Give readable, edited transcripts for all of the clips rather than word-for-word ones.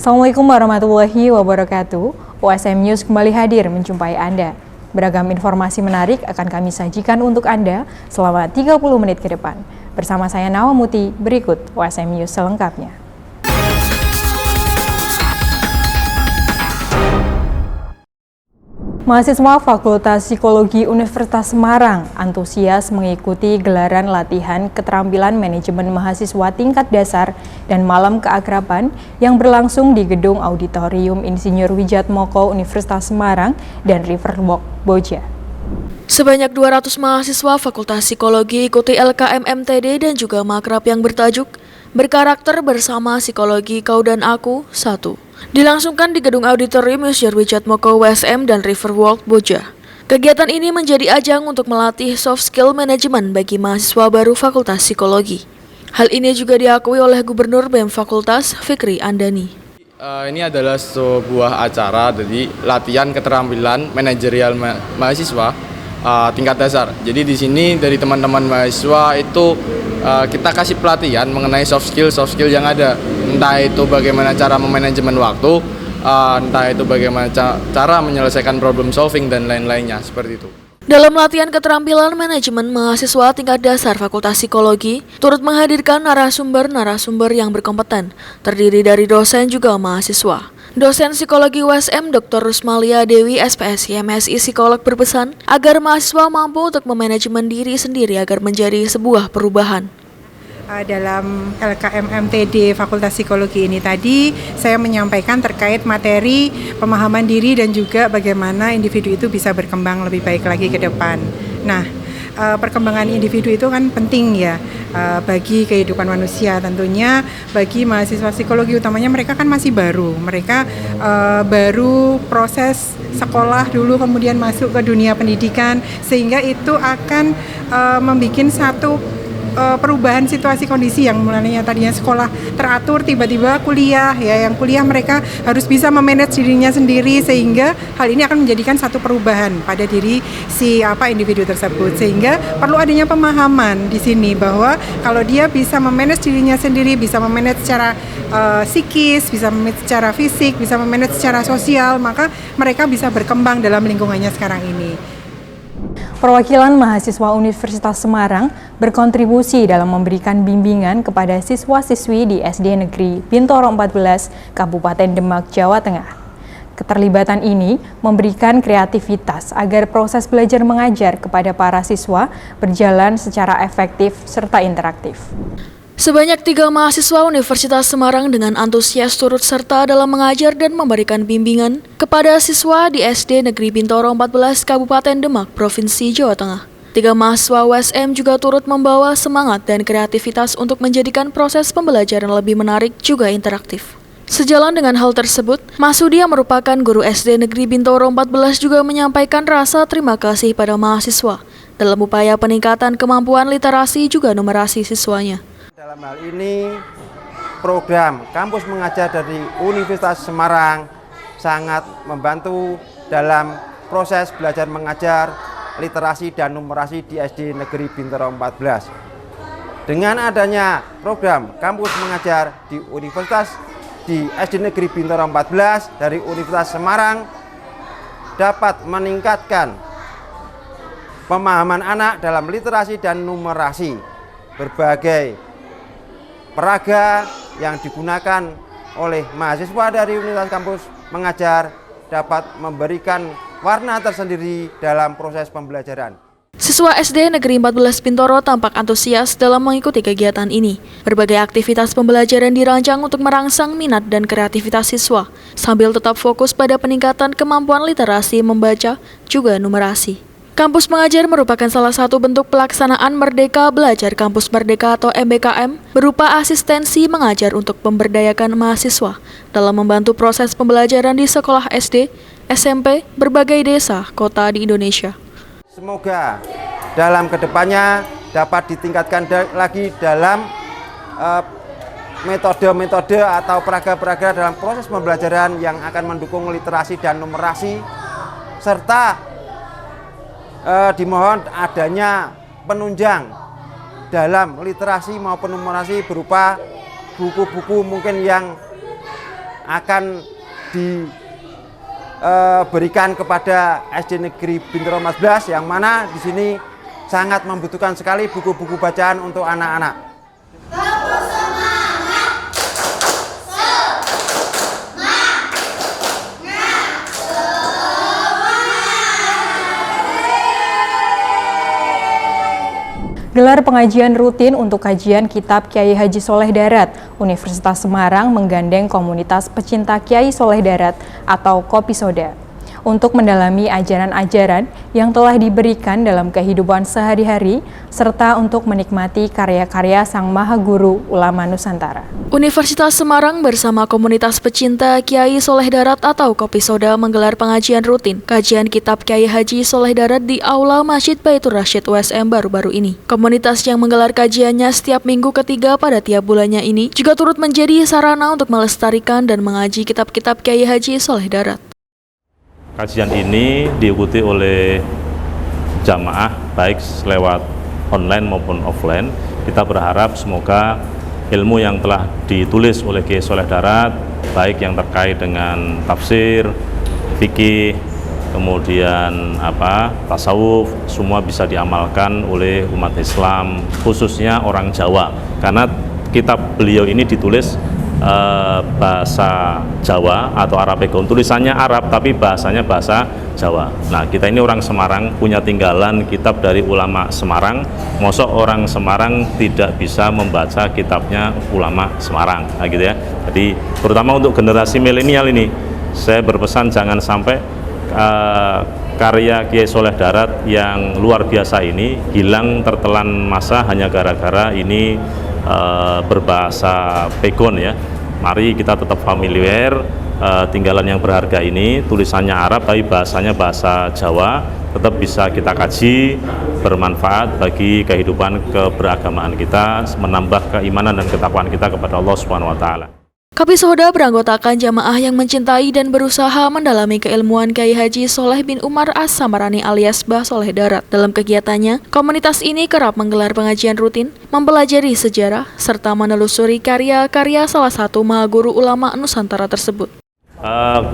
Assalamualaikum warahmatullahi wabarakatuh. OSM News kembali hadir menjumpai Anda. Beragam informasi menarik akan kami sajikan untuk Anda selama 30 menit ke depan. Bersama saya Nawa Muti, berikut OSM News selengkapnya. Mahasiswa Fakultas Psikologi Universitas Semarang antusias mengikuti gelaran latihan keterampilan manajemen mahasiswa tingkat dasar dan malam keakraban yang berlangsung di Gedung Auditorium Insinyur Wijatmoko Universitas Semarang dan Riverwalk Boja. Sebanyak 200 mahasiswa Fakultas Psikologi ikuti LKM-MTD dan juga makrab yang bertajuk Berkarakter Bersama Psikologi Kau dan Aku 1. Dilangsungkan di Gedung Auditorium Insinyur Wijatmoko USM dan Riverwalk Boja. Kegiatan ini menjadi ajang untuk melatih soft skill manajemen bagi mahasiswa baru Fakultas Psikologi. Hal ini juga diakui oleh Gubernur BEM Fakultas, Fikri Andani. Ini adalah sebuah acara jadi latihan keterampilan manajerial mahasiswa tingkat dasar. Jadi di sini dari teman-teman mahasiswa itu kita kasih pelatihan mengenai soft skill yang ada. Entah itu bagaimana cara memanajemen waktu, entah itu bagaimana cara menyelesaikan problem solving dan lain-lainnya seperti itu. Dalam latihan keterampilan manajemen mahasiswa tingkat dasar Fakultas Psikologi, turut menghadirkan narasumber yang berkompeten, terdiri dari dosen juga mahasiswa. Dosen Psikologi USM Dr. Rusmalia Dewi SPSI MSI Psikolog berpesan agar mahasiswa mampu untuk memanajemen diri sendiri agar menjadi sebuah perubahan. Dalam LKM-MTD Fakultas Psikologi ini tadi saya menyampaikan terkait materi pemahaman diri dan juga bagaimana individu itu bisa berkembang lebih baik lagi ke depan. Nah, perkembangan individu itu kan penting ya bagi kehidupan manusia, tentunya bagi mahasiswa psikologi utamanya mereka kan masih baru, mereka baru proses sekolah dulu kemudian masuk ke dunia pendidikan, sehingga itu akan membuat satu perubahan situasi kondisi yang mulanya tadinya sekolah teratur tiba-tiba kuliah ya, yang kuliah mereka harus bisa memanage dirinya sendiri, sehingga hal ini akan menjadikan satu perubahan pada diri si individu tersebut, sehingga perlu adanya pemahaman di sini bahwa kalau dia bisa memanage dirinya sendiri, bisa memanage secara psikis, bisa memanage secara fisik, bisa memanage secara sosial, maka mereka bisa berkembang dalam lingkungannya sekarang ini. Perwakilan mahasiswa Universitas Semarang berkontribusi dalam memberikan bimbingan kepada siswa-siswi di SD Negeri Bintoro 14, Kabupaten Demak, Jawa Tengah. Keterlibatan ini memberikan kreativitas agar proses belajar mengajar kepada para siswa berjalan secara efektif serta interaktif. Sebanyak 3 mahasiswa Universitas Semarang dengan antusias turut serta dalam mengajar dan memberikan bimbingan kepada siswa di SD Negeri Bintoro 14 Kabupaten Demak, Provinsi Jawa Tengah. 3 mahasiswa USM juga turut membawa semangat dan kreativitas untuk menjadikan proses pembelajaran lebih menarik juga interaktif. Sejalan dengan hal tersebut, Masudi yang merupakan guru SD Negeri Bintoro 14 juga menyampaikan rasa terima kasih pada mahasiswa dalam upaya peningkatan kemampuan literasi juga numerasi siswanya. Dalam hal ini, program Kampus Mengajar dari Universitas Semarang sangat membantu dalam proses belajar mengajar, literasi dan numerasi di SD Negeri Bintoro 14. Dengan adanya program Kampus Mengajar di SD Negeri Bintoro 14 dari Universitas Semarang dapat meningkatkan pemahaman anak dalam literasi dan numerasi. Berbagai peraga yang digunakan oleh mahasiswa dari Universitas Kampus Mengajar dapat memberikan warna tersendiri dalam proses pembelajaran. Siswa SD Negeri 14 Bintoro tampak antusias dalam mengikuti kegiatan ini. Berbagai aktivitas pembelajaran dirancang untuk merangsang minat dan kreativitas siswa, sambil tetap fokus pada peningkatan kemampuan literasi membaca juga numerasi. Kampus Mengajar merupakan salah satu bentuk pelaksanaan Merdeka Belajar Kampus Merdeka atau MBKM berupa asistensi mengajar untuk memberdayakan mahasiswa dalam membantu proses pembelajaran di sekolah SD, SMP, berbagai desa, kota di Indonesia. Semoga dalam kedepannya dapat ditingkatkan lagi dalam metode-metode atau peraga-peraga dalam proses pembelajaran yang akan mendukung literasi dan numerasi, serta dimohon adanya penunjang dalam literasi maupun numerasi berupa buku-buku mungkin yang akan diberikan kepada SD Negeri Bintoro 14 yang mana di sini sangat membutuhkan sekali buku-buku bacaan untuk anak-anak. Gelar pengajian rutin untuk kajian Kitab Kiai Haji Soleh Darat, Universitas Semarang menggandeng komunitas pecinta Kiai Soleh Darat atau Kopisoda untuk mendalami ajaran-ajaran yang telah diberikan dalam kehidupan sehari-hari serta untuk menikmati karya-karya Sang Maha Guru Ulama Nusantara. Universitas Semarang bersama komunitas pecinta Kiai Soleh Darat atau Kopisoda menggelar pengajian rutin kajian Kitab Kiai Haji Soleh Darat di Aula Masjid Baitur Rasyid USM baru-baru ini. Komunitas yang menggelar kajiannya setiap minggu ketiga pada tiap bulannya ini juga turut menjadi sarana untuk melestarikan dan mengaji kitab-kitab Kiai Haji Soleh Darat. Kajian ini diikuti oleh jamaah baik lewat online maupun offline. Kita berharap semoga ilmu yang telah ditulis oleh Kiai Soleh Darat baik yang terkait dengan tafsir, fikih, kemudian tasawuf, semua bisa diamalkan oleh umat Islam, khususnya orang Jawa. Karena kitab beliau ini ditulis bahasa Jawa atau Arabic. Tulisannya Arab tapi bahasanya bahasa Jawa. Nah, kita ini orang Semarang punya tinggalan kitab dari ulama Semarang. Mosok orang Semarang tidak bisa membaca kitabnya ulama Semarang, nah, gitu ya. Jadi terutama untuk generasi milenial ini, saya berpesan jangan sampai karya Kiai Soleh Darat yang luar biasa ini hilang tertelan masa hanya gara-gara ini berbahasa pegon ya. Mari kita tetap familiar tinggalan yang berharga ini, tulisannya Arab tapi bahasanya bahasa Jawa, tetap bisa kita kaji, bermanfaat bagi kehidupan keberagamaan kita, menambah keimanan dan ketakwaan kita kepada Allah Subhanahu wa taala. Kopisoda beranggotakan jamaah yang mencintai dan berusaha mendalami keilmuan Kiai Haji Soleh bin Umar As-Samarani alias Mbah Soleh Darat. Dalam kegiatannya, komunitas ini kerap menggelar pengajian rutin, mempelajari sejarah, serta menelusuri karya-karya salah satu maha guru ulama Nusantara tersebut.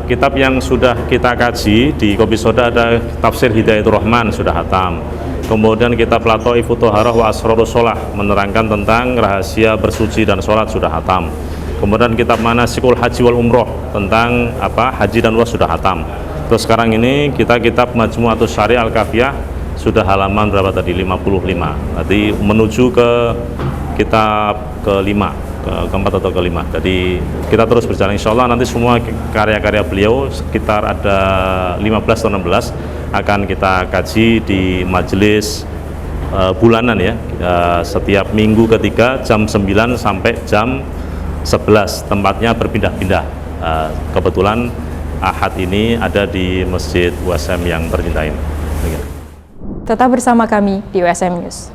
Kitab yang sudah kita kaji di Kopisoda ada Tafsir Hidayatul Rahman sudah hatam. Kemudian kitab Lataifut Thaharah wa Asrarus Shalah menerangkan tentang rahasia bersuci dan sholat sudah hatam. Kemudian kitab Manasikul Haji wal Umroh tentang haji dan umrah sudah hatam. Terus sekarang ini kitab Majmu'atus Syari' Al-Kafiyah sudah halaman berapa tadi? 55. Tadi menuju ke kitab keempat atau kelima. Jadi kita terus berjalan, insya Allah nanti semua karya-karya beliau sekitar ada 15 atau 16 akan kita kaji di majelis bulanan ya, setiap minggu ketiga jam 9 sampai jam 11, tempatnya berpindah-pindah. Kebetulan Ahad ini ada di Masjid USM yang tercinta ini. Tetap bersama kami di USM News.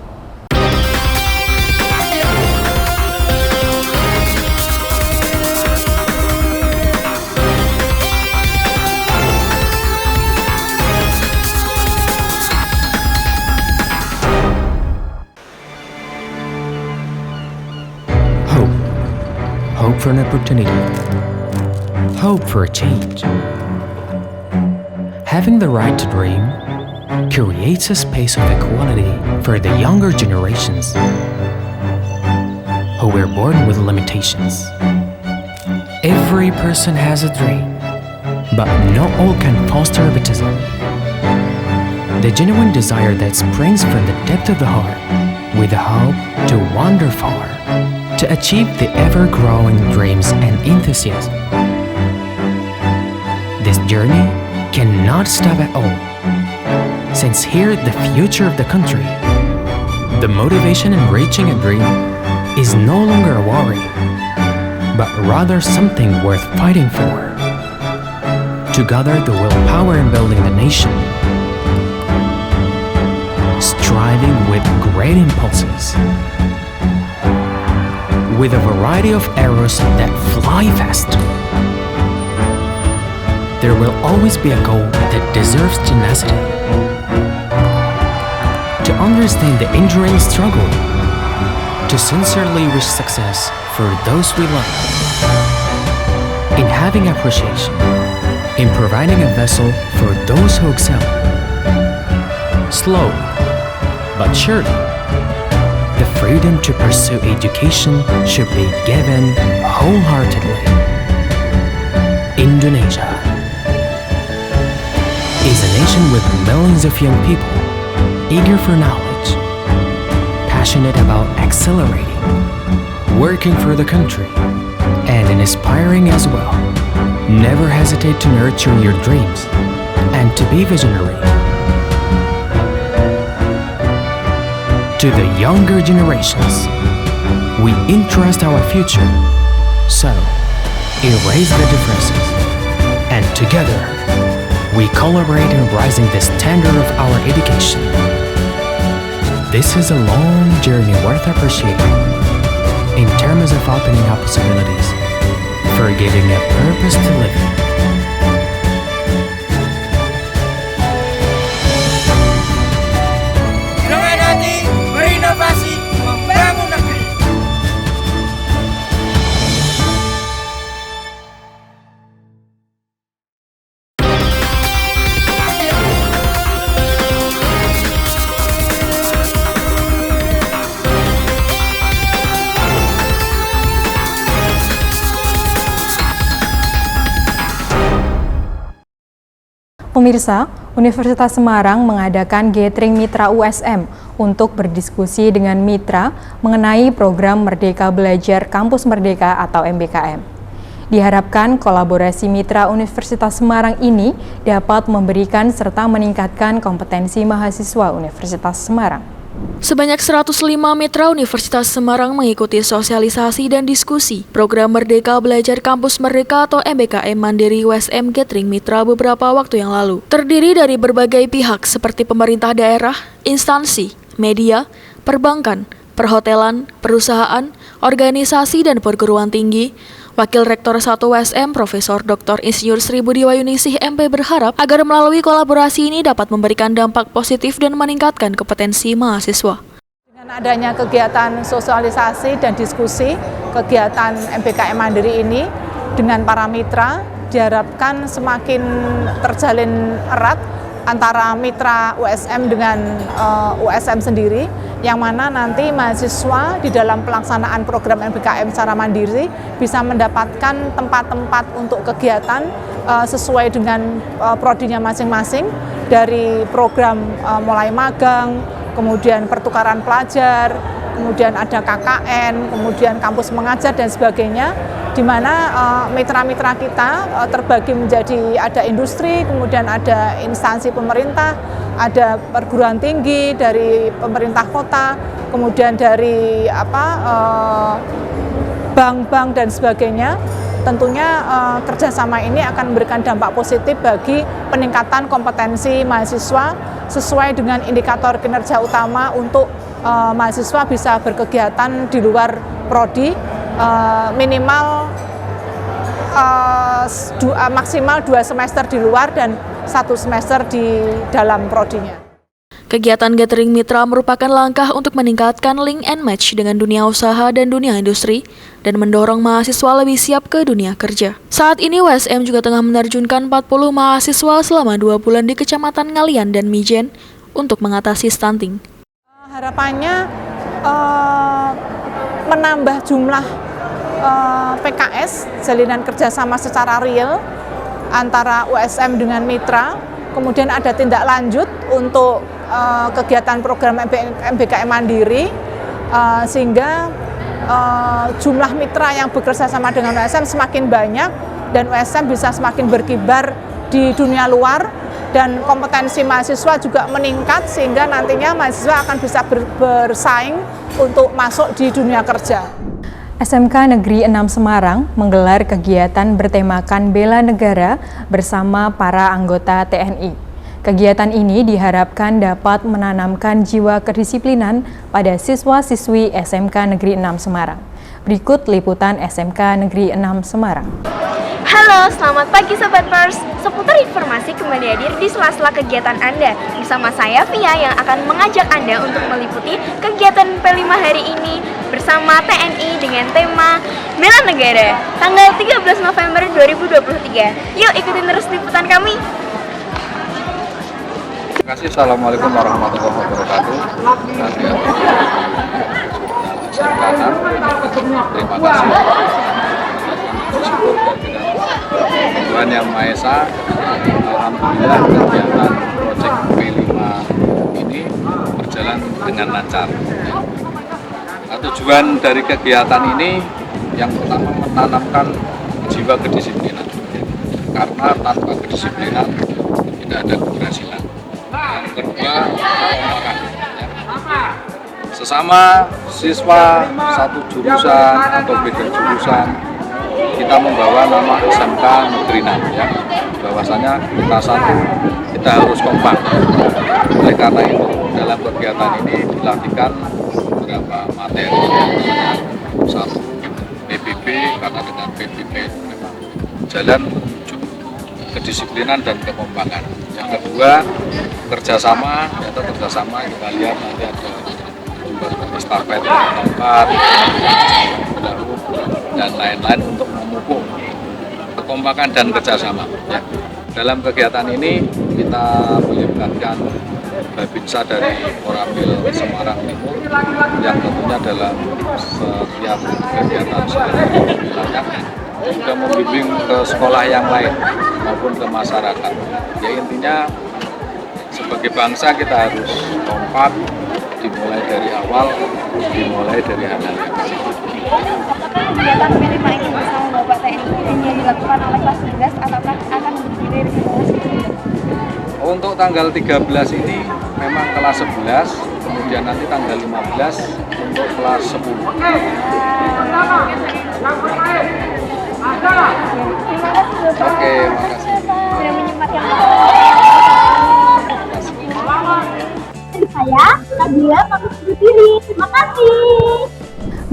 Hope for an opportunity. Hope for a change. Having the right to dream creates a space of equality for the younger generations who were born with limitations. Every person has a dream, but not all can foster egotism. The genuine desire that springs from the depth of the heart with the hope to wander far, to achieve the ever-growing dreams and enthusiasm. This journey cannot stop at all, since here the future of the country, the motivation in reaching a dream is no longer a worry, but rather something worth fighting for. To gather the willpower in building the nation, striving with great impulses, with a variety of arrows that fly fast. There will always be a goal that deserves tenacity. To understand the enduring struggle, to sincerely wish success for those we love. In having appreciation, in providing a vessel for those who excel. Slowly, but surely, the freedom to pursue education should be given wholeheartedly. Indonesia is a nation with millions of young people eager for knowledge, passionate about accelerating, working for the country, and inspiring as well. Never hesitate to nurture your dreams and to be visionary. To the younger generations, we entrust our future. So, erase the differences, and together, we collaborate in rising the standard of our education. This is a long journey worth appreciating in terms of opening up possibilities, for giving a purpose to live in. Dengan hati berinovasi membangun negeri. Pemirsa, Universitas Semarang mengadakan gathering mitra USM untuk berdiskusi dengan mitra mengenai program Merdeka Belajar Kampus Merdeka atau MBKM. Diharapkan kolaborasi mitra Universitas Semarang ini dapat memberikan serta meningkatkan kompetensi mahasiswa Universitas Semarang. Sebanyak 105 mitra Universitas Semarang mengikuti sosialisasi dan diskusi program Merdeka Belajar Kampus Merdeka atau MBKM Mandiri USM Gathering Mitra beberapa waktu yang lalu. Terdiri dari berbagai pihak seperti pemerintah daerah, instansi, media, perbankan, perhotelan, perusahaan, organisasi dan perguruan tinggi. Wakil Rektor 1 USM Profesor Dr. Insinyur Sri Budi Wayuningsih MP berharap agar melalui kolaborasi ini dapat memberikan dampak positif dan meningkatkan kompetensi mahasiswa. Dengan adanya kegiatan sosialisasi dan diskusi kegiatan MBKM Mandiri ini dengan para mitra diharapkan semakin terjalin erat antara mitra USM dengan USM sendiri, yang mana nanti mahasiswa di dalam pelaksanaan program MBKM secara mandiri bisa mendapatkan tempat-tempat untuk kegiatan sesuai dengan prodinya masing-masing, dari program mulai magang, kemudian pertukaran pelajar, kemudian ada KKN, kemudian kampus mengajar dan sebagainya, di mana mitra-mitra kita terbagi menjadi ada industri, kemudian ada instansi pemerintah, ada perguruan tinggi dari pemerintah kota, kemudian dari bank-bank dan sebagainya. Tentunya kerjasama ini akan memberikan dampak positif bagi peningkatan kompetensi mahasiswa sesuai dengan indikator kinerja utama untuk mahasiswa bisa berkegiatan di luar prodi minimal maksimal 2 semester di luar dan 1 semester di dalam prodinya. Kegiatan gathering mitra merupakan langkah untuk meningkatkan link and match dengan dunia usaha dan dunia industri dan mendorong mahasiswa lebih siap ke dunia kerja. Saat ini USM juga tengah menerjunkan 40 mahasiswa selama 2 bulan di Kecamatan Ngalian dan Mijen untuk mengatasi stunting. Harapannya menambah jumlah PKS, jalinan kerjasama secara real antara USM dengan mitra, kemudian ada tindak lanjut untuk kegiatan program MBKM Mandiri, sehingga jumlah mitra yang bekerja sama dengan USM semakin banyak dan USM bisa semakin berkibar di dunia luar dan kompetensi mahasiswa juga meningkat sehingga nantinya mahasiswa akan bisa bersaing untuk masuk di dunia kerja. SMK Negeri 6 Semarang menggelar kegiatan bertemakan bela negara bersama para anggota TNI. Kegiatan ini diharapkan dapat menanamkan jiwa kedisiplinan pada siswa-siswi SMK Negeri 6 Semarang. Berikut liputan SMK Negeri 6 Semarang. Halo, selamat pagi Sobat Pers. Seputar informasi kembali hadir di sela-sela kegiatan Anda. Bersama saya Via yang akan mengajak Anda untuk meliputi kegiatan P5 hari ini bersama TNI dengan tema Bela Negara tanggal 13 November 2023. Yuk ikutin terus liputan kami. Terima kasih. Assalamualaikum warahmatullahi wabarakatuh. Terima kasih. Tuhan Yang Maha Esa, alhamdulillah kegiatan Project P5 ini berjalan dengan lancar. Nah, tujuan dari kegiatan ini yang pertama menanamkan jiwa kedisiplinan, karena tanpa kedisiplinan tidak ada keberhasilan. Yang kedua, kekompakan. Sesama siswa satu jurusan atau beda jurusan, kita membawa nama SMK Negeri 6 ya. Bahwasanya kita satu, kita harus kompak. Oleh karena itu dalam kegiatan ini dilatihkan beberapa materi. Satu, PBB, karena dengan PBB memang jalan menuju kedisiplinan dan kekompakan. Yang kedua, kerjasama, yaitu kerjasama kita lihat nanti ada estafet tempat, dan lain-lain untuk memupuk kekompakan dan kerjasama. Ya. Dalam kegiatan ini kita melibatkan Babinsa dari Koramil Semarang Timur yang tentunya dalam setiap kegiatan wilayah juga membimbing ke sekolah yang lain maupun ke masyarakat. Ya intinya sebagai bangsa kita harus kompak, dimulai dari awal, dimulai dari hal-hal yang kecil. Kegiatan P5 ini bersama Bapak TNI hanya dilakukan oleh kelas 11 ataukah akan berdiri dari kelas 11? Untuk tanggal 13 ini memang kelas 11, kemudian nanti tanggal 15 untuk kelas 10. Oke, makasih. Sudah menyempatkan saya, Nadia, pamit undur diri. Terima kasih.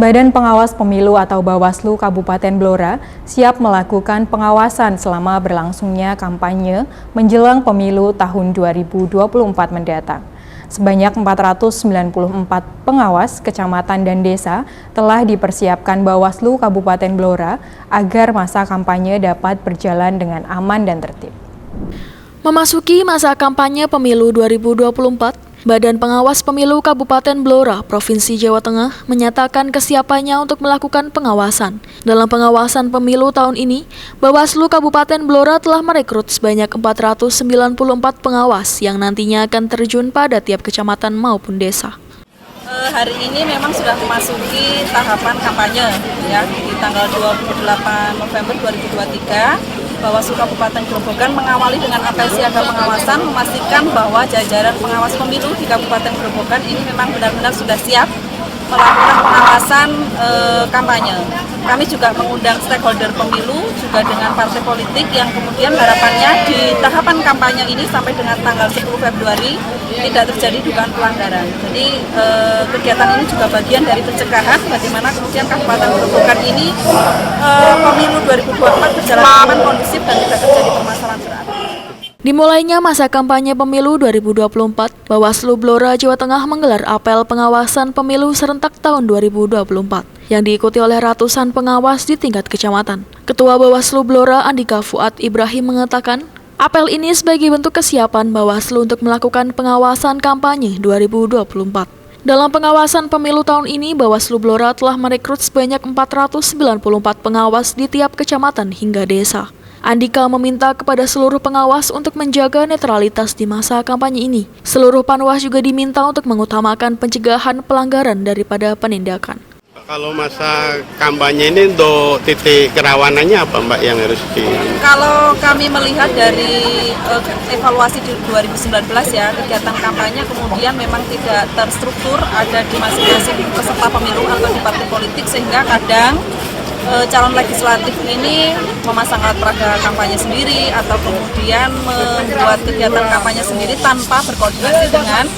Badan Pengawas Pemilu atau Bawaslu Kabupaten Blora siap melakukan pengawasan selama berlangsungnya kampanye menjelang pemilu tahun 2024 mendatang. Sebanyak 494 pengawas kecamatan dan desa telah dipersiapkan Bawaslu Kabupaten Blora agar masa kampanye dapat berjalan dengan aman dan tertib. Memasuki masa kampanye pemilu 2024, Badan Pengawas Pemilu Kabupaten Blora, Provinsi Jawa Tengah menyatakan kesiapannya untuk melakukan pengawasan. Dalam pengawasan pemilu tahun ini, Bawaslu Kabupaten Blora telah merekrut sebanyak 494 pengawas yang nantinya akan terjun pada tiap kecamatan maupun desa. Hari ini memang sudah memasuki tahapan kampanye ya, di tanggal 28 November 2023. Bawaslu Kabupaten Grobogan mengawali dengan apel siaga pengawasan, memastikan bahwa jajaran pengawas pemilu di Kabupaten Grobogan ini memang benar-benar sudah siap melakukan pengawasan kampanye. Kami juga mengundang stakeholder pemilu, juga dengan partai politik yang kemudian harapannya di tahapan kampanye ini sampai dengan tanggal 10 Februari tidak terjadi dugaan pelanggaran. Jadi kegiatan ini juga bagian dari pencegahan bagaimana kemudian Kabupaten Grobogan ini pemilu 2024 berjalan aman, kondusif dan tidak terjadi permasalahan berat. Dimulainya masa kampanye pemilu 2024, Bawaslu Blora Jawa Tengah menggelar apel pengawasan pemilu serentak tahun 2024 yang diikuti oleh ratusan pengawas di tingkat kecamatan. Ketua Bawaslu Blora Andika Fuad Ibrahim mengatakan, apel ini sebagai bentuk kesiapan Bawaslu untuk melakukan pengawasan kampanye 2024. Dalam pengawasan pemilu tahun ini, Bawaslu Blora telah merekrut sebanyak 494 pengawas di tiap kecamatan hingga desa. Andika meminta kepada seluruh pengawas untuk menjaga netralitas di masa kampanye ini. Seluruh panwas juga diminta untuk mengutamakan pencegahan pelanggaran daripada penindakan. Kalau masa kampanye ini untuk titik kerawanannya apa Mbak yang harus di... Kalau kami melihat dari evaluasi di 2019 ya, kegiatan kampanye kemudian memang tidak terstruktur, ada di masing-masing peserta pemilu atau di partai politik, sehingga kadang calon legislatif ini memasang alat peraga kampanye sendiri atau kemudian membuat kegiatan kampanye sendiri tanpa berkoordinasi dengan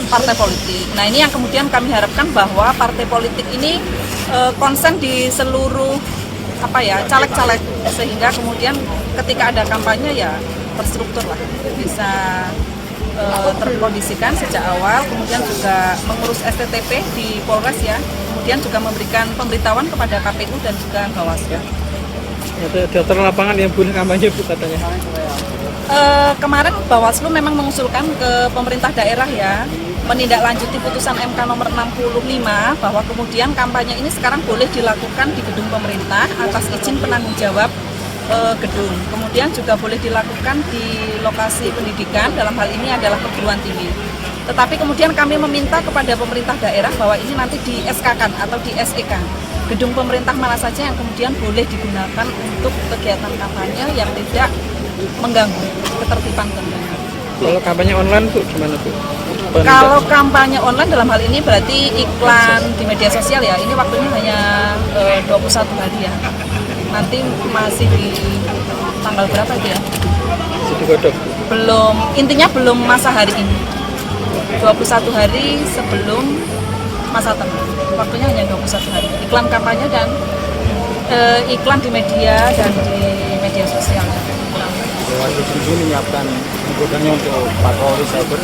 partai politik. Nah ini yang kemudian kami harapkan bahwa partai politik ini konsen di seluruh caleg-caleg, sehingga kemudian ketika ada kampanye ya terstruktur lah, bisa terkondisikan sejak awal, kemudian juga mengurus STTP di Polres ya, kemudian juga memberikan pemberitahuan kepada KPU dan juga Bawaslu. Daftar lapangan yang boleh kampanye Bu katanya. Kemarin Bawaslu memang mengusulkan ke pemerintah daerah ya, menindaklanjuti putusan MK nomor 65 bahwa kemudian kampanye ini sekarang boleh dilakukan di gedung pemerintah atas izin penanggung jawab gedung. Kemudian juga boleh dilakukan di lokasi pendidikan, dalam hal ini adalah perguruan tinggi. Tetapi kemudian kami meminta kepada pemerintah daerah bahwa ini nanti di SK-kan atau di SEK. Gedung pemerintah mana saja yang kemudian boleh digunakan untuk kegiatan kampanye yang tidak mengganggu ketertiban tentunya. Kalau kampanye online Bu, gimana Bu? Kalau kampanye online dalam hal ini berarti iklan di media sosial ya, ini waktunya hanya 21 hari ya. Nanti masih di tanggal berapa itu ya? Belum, intinya belum masa hari ini. 21 hari sebelum masa tenang. Waktunya hanya 21 hari. Iklan kampanye dan iklan di media dan di media sosial. Warga Sini menyiapkan menggodanya untuk patroli cyber?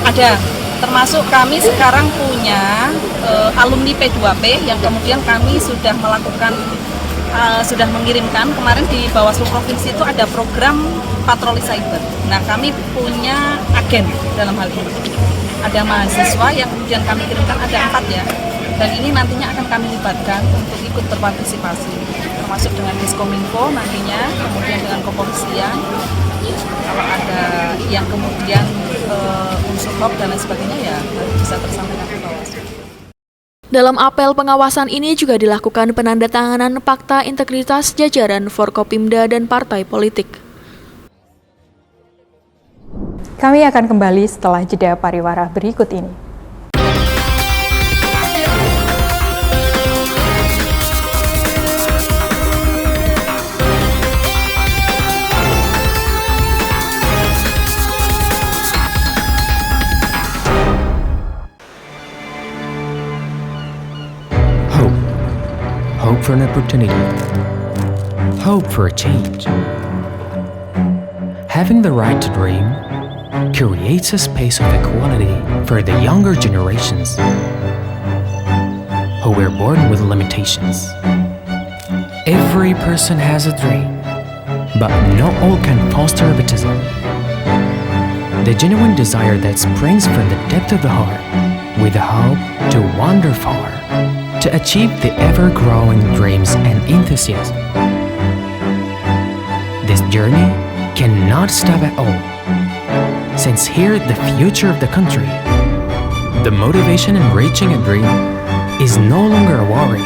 Ada, termasuk kami sekarang punya alumni P2P yang kemudian kami sudah melakukan sudah mengirimkan kemarin di Bawaslu Provinsi itu ada program patroli cyber. Nah, kami punya agen dalam hal ini. Ada mahasiswa yang kemudian kami kirimkan, ada 4 ya. Dan ini nantinya akan kami libatkan untuk ikut berpartisipasi, termasuk dengan Diskominfo nantinya, kemudian dengan kepolisian. Kalau ada yang kemudian unsur hoax dan lain sebagainya ya bisa tersampaikan ke Bawaslu. Dalam apel pengawasan ini juga dilakukan penandatanganan fakta integritas jajaran Forkopimda dan partai politik. Kami akan kembali setelah jeda pariwara berikut ini. Hope for an opportunity. Hope for a change. Having the right to dream creates a space of equality for the younger generations who were born with limitations. Every person has a dream, but not all can foster optimism. The genuine desire that springs from the depth of the heart, with the hope to wander far, to achieve the ever-growing dreams and enthusiasm. This journey cannot stop at all, since here the future of the country, the motivation in reaching a dream is no longer a worry,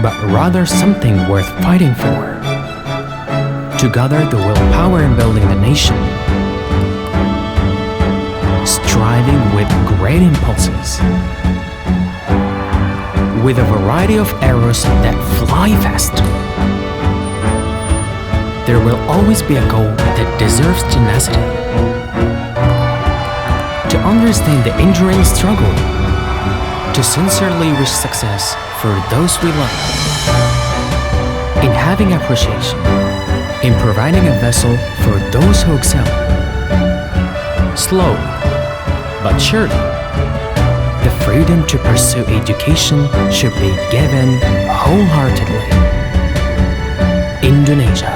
but rather something worth fighting for. To gather the willpower in building the nation, striving with great impulses, with a variety of arrows that fly fast. There will always be a goal that deserves tenacity. To understand the enduring struggle, to sincerely wish success for those we love. In having appreciation, in providing a vessel for those who excel. Slow, but surely, the freedom to pursue education should be given wholeheartedly. Indonesia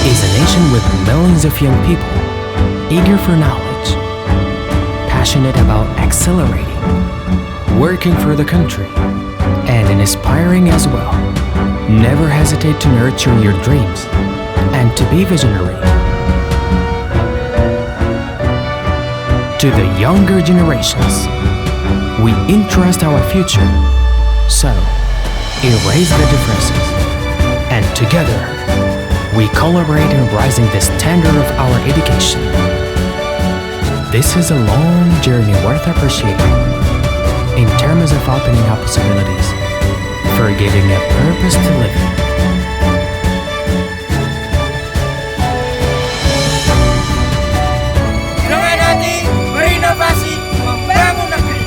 is a nation with millions of young people eager for knowledge, passionate about accelerating, working for the country, and inspiring as well. Never hesitate to nurture your dreams and to be visionary. To the younger generations, we entrust our future. So, erase the differences, and together, we collaborate in rising the standard of our education. This is a long journey worth appreciating in terms of opening up possibilities, for giving a purpose to live in. Dengan hati berinovasi membangun negeri.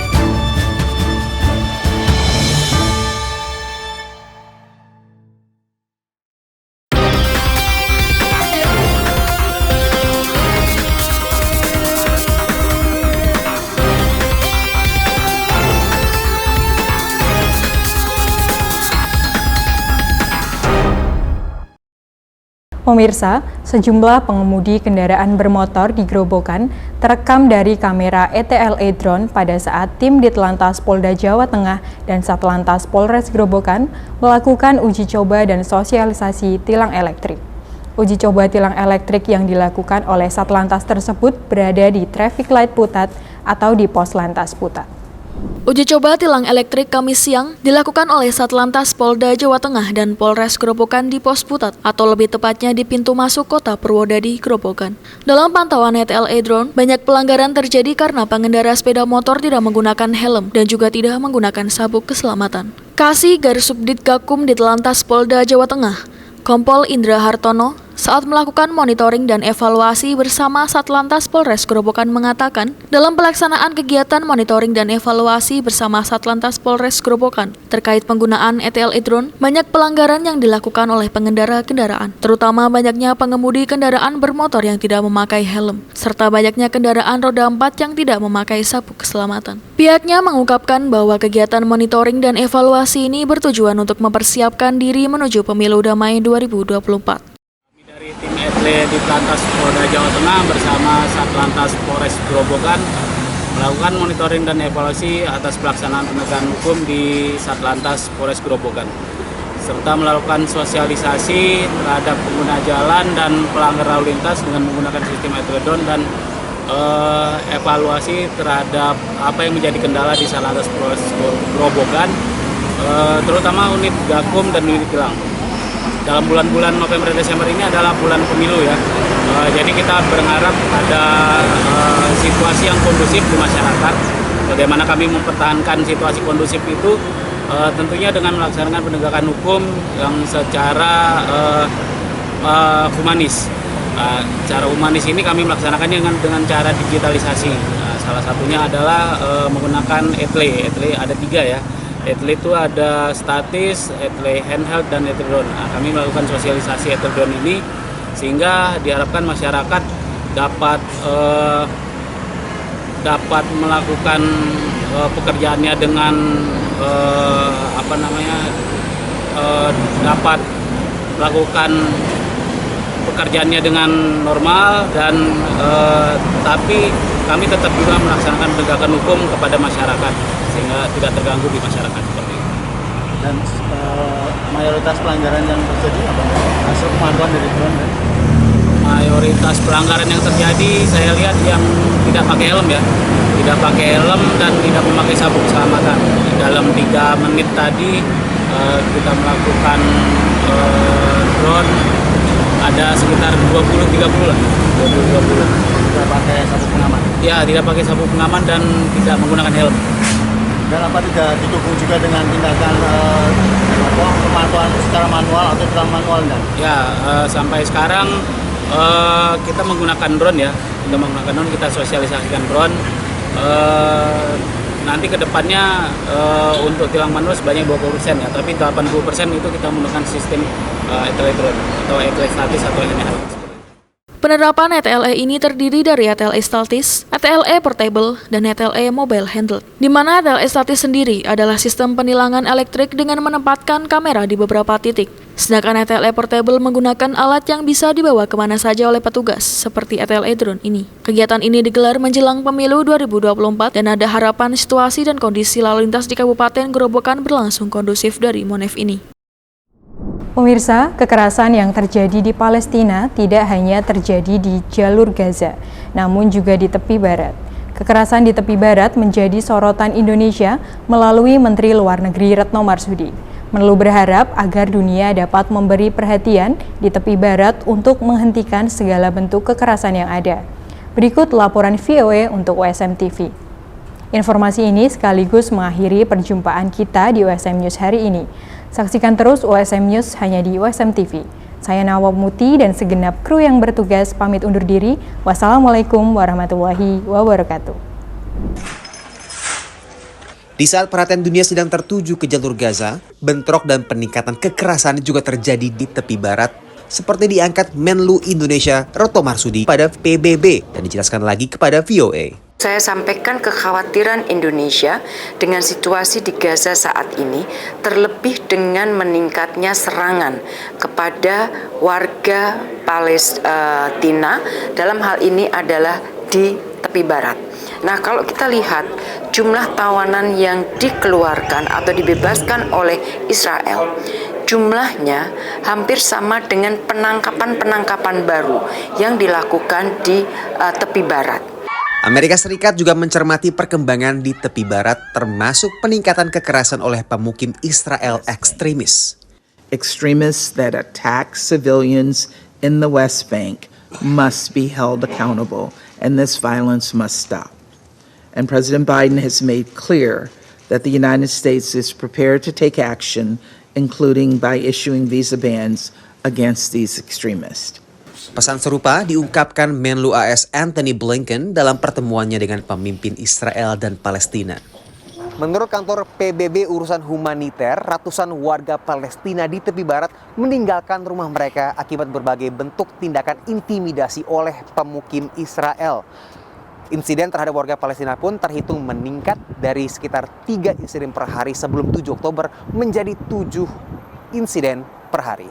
Pemirsa, sejumlah pengemudi kendaraan bermotor di Grobogan terekam dari kamera ETLE drone pada saat tim Ditlantas Polda Jawa Tengah dan Satlantas Polres Grobogan melakukan uji coba dan sosialisasi tilang elektrik. Uji coba tilang elektrik yang dilakukan oleh Satlantas tersebut berada di Traffic Light Putat atau di Pos Lantas Putat. Uji coba tilang elektrik Kamis siang dilakukan oleh Satlantas Polda Jawa Tengah dan Polres Grobogan di Pos Putat atau lebih tepatnya di pintu masuk kota Purwodadi, Grobogan. Dalam pantauan ETLE drone, banyak pelanggaran terjadi karena pengendara sepeda motor tidak menggunakan helm dan juga tidak menggunakan sabuk keselamatan. Kasih Garis Subdit Gakum Ditlantas Polda Jawa Tengah, Kompol Indra Hartono, saat melakukan monitoring dan evaluasi bersama Satlantas Polres Grobogan mengatakan, dalam pelaksanaan kegiatan monitoring dan evaluasi bersama Satlantas Polres Grobogan terkait penggunaan ETLE drone, banyak pelanggaran yang dilakukan oleh pengendara kendaraan, terutama banyaknya pengemudi kendaraan bermotor yang tidak memakai helm, serta banyaknya kendaraan roda 4 yang tidak memakai sabuk keselamatan. Pihaknya mengungkapkan bahwa kegiatan monitoring dan evaluasi ini bertujuan untuk mempersiapkan diri menuju pemilu damai 2024. Tim ETLE Ditlantas Polda Jawa Tengah bersama Satlantas Polres Grobogan melakukan monitoring dan evaluasi atas pelaksanaan penegakan hukum di Satlantas Polres Grobogan, serta melakukan sosialisasi terhadap pengguna jalan dan pelanggar lalu lintas dengan menggunakan sistem ETLE drone dan evaluasi terhadap apa yang menjadi kendala di Satlantas Polres Grobogan, terutama unit Gakum dan unit tilang. Dalam bulan-bulan November dan Desember ini adalah bulan pemilu ya, jadi kita berharap ada situasi yang kondusif di masyarakat. Bagaimana kami mempertahankan situasi kondusif itu tentunya dengan melaksanakan penegakan hukum yang secara humanis. Cara humanis ini kami melaksanakannya dengan cara digitalisasi. Salah satunya adalah menggunakan ETLE. ETLE ada 3 ya. ETLE itu ada statis, ETLE handheld, dan ETLE drone. Nah, kami melakukan sosialisasi ETLE drone ini sehingga diharapkan masyarakat dapat melakukan pekerjaannya dengan dapat melakukan pekerjaannya dengan normal dan tapi kami tetap juga melaksanakan penegakan hukum kepada masyarakat sehingga tidak terganggu di masyarakat seperti itu. Dan mayoritas pelanggaran yang terjadi apa? Hasil pemantauan dari drone kan? Mayoritas pelanggaran yang terjadi saya lihat yang tidak pakai helm ya, tidak pakai helm dan tidak memakai sabuk keselamatan. Dalam 3 menit tadi kita melakukan drone ada sekitar 20-30 lah. 20-30. Tidak pakai sabuk pengaman? Ya, tidak pakai sabuk pengaman dan tidak menggunakan helm. Dan apa tidak didukung juga dengan tindakan pemantauan secara manual atau tilang manual? Ya, sampai sekarang kita menggunakan drone ya. Kita menggunakan drone, kita sosialisasikan drone. Nanti ke depannya untuk tilang manual sebanyak 20% ya, tapi 80% itu kita menggunakan sistem ETLE drone atau ETLE statis atau handheld. Penerapan ETLE ini terdiri dari ETLE statis, ETLE portable, dan ETLE mobile handled. Di mana ETLE statis sendiri adalah sistem penilangan elektrik dengan menempatkan kamera di beberapa titik. Sedangkan ETLE portable menggunakan alat yang bisa dibawa kemana saja oleh petugas, seperti ETLE drone ini. Kegiatan ini digelar menjelang pemilu 2024 dan ada harapan situasi dan kondisi lalu lintas di Kabupaten Grobogan berlangsung kondusif dari Monef ini. Pemirsa, kekerasan yang terjadi di Palestina tidak hanya terjadi di jalur Gaza, namun juga di tepi barat. Kekerasan di tepi barat menjadi sorotan Indonesia melalui Menteri Luar Negeri Retno Marsudi. Menlu berharap agar dunia dapat memberi perhatian di tepi barat untuk menghentikan segala bentuk kekerasan yang ada. Berikut laporan VOA untuk USM TV. Informasi ini sekaligus mengakhiri perjumpaan kita di USM News hari ini. Saksikan terus USM News hanya di USM TV. Saya Nawab Muti dan segenap kru yang bertugas pamit undur diri. Wassalamualaikum warahmatullahi wabarakatuh. Di saat perhatian dunia sedang tertuju ke jalur Gaza, bentrok dan peningkatan kekerasan juga terjadi di tepi barat, seperti diangkat Menlu Indonesia Retno Marsudi pada PBB dan dijelaskan lagi kepada VOA. Saya sampaikan kekhawatiran Indonesia dengan situasi di Gaza saat ini, terlebih dengan meningkatnya serangan kepada warga Palestina, dalam hal ini adalah di tepi barat. Nah, kalau kita lihat jumlah tawanan yang dikeluarkan atau dibebaskan oleh Israel, jumlahnya hampir sama dengan penangkapan-penangkapan baru yang dilakukan di tepi barat. Amerika Serikat juga mencermati perkembangan di tepi barat, termasuk peningkatan kekerasan oleh pemukim Israel ekstremis. Extremists that attack civilians in the West Bank must be held accountable, and this violence must stop. And President Biden has made clear that the United States is prepared to take action, including by issuing visa bans against these extremists. Pesan serupa diungkapkan Menlu AS Antony Blinken dalam pertemuannya dengan pemimpin Israel dan Palestina. Menurut kantor PBB urusan humaniter, ratusan warga Palestina di tepi barat meninggalkan rumah mereka akibat berbagai bentuk tindakan intimidasi oleh pemukim Israel. Insiden terhadap warga Palestina pun terhitung meningkat dari sekitar 3 insiden per hari sebelum 7 Oktober menjadi 7 insiden per hari.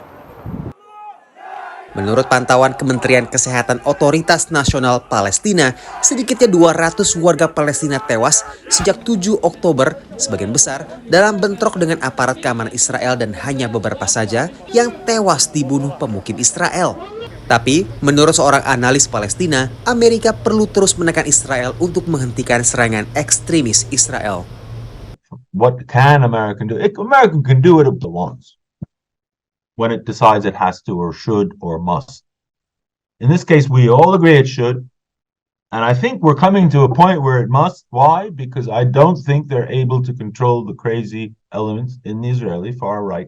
Menurut pantauan Kementerian Kesehatan Otoritas Nasional Palestina, sedikitnya 200 warga Palestina tewas sejak 7 Oktober, sebagian besar dalam bentrok dengan aparat keamanan Israel dan hanya beberapa saja yang tewas dibunuh pemukim Israel. Tapi, menurut seorang analis Palestina, Amerika perlu terus menekan Israel untuk menghentikan serangan ekstremis Israel. What can America do? America can do it if it wants. When it decides it has to or should or must. In this case, we all agree it should. And I think we're coming to a point where it must. Why? Because I don't think they're able to control the crazy elements in the Israeli far right.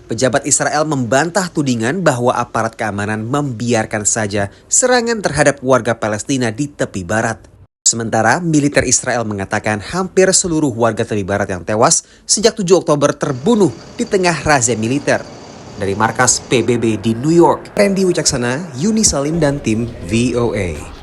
Pejabat Israel membantah tudingan bahwa aparat keamanan membiarkan saja serangan terhadap warga Palestina di tepi barat. Sementara militer Israel mengatakan hampir seluruh warga tepi barat yang tewas sejak 7 Oktober terbunuh di tengah razia militer. Dari markas PBB di New York, Randy Wicaksana, Yuni Salim dan tim VOA.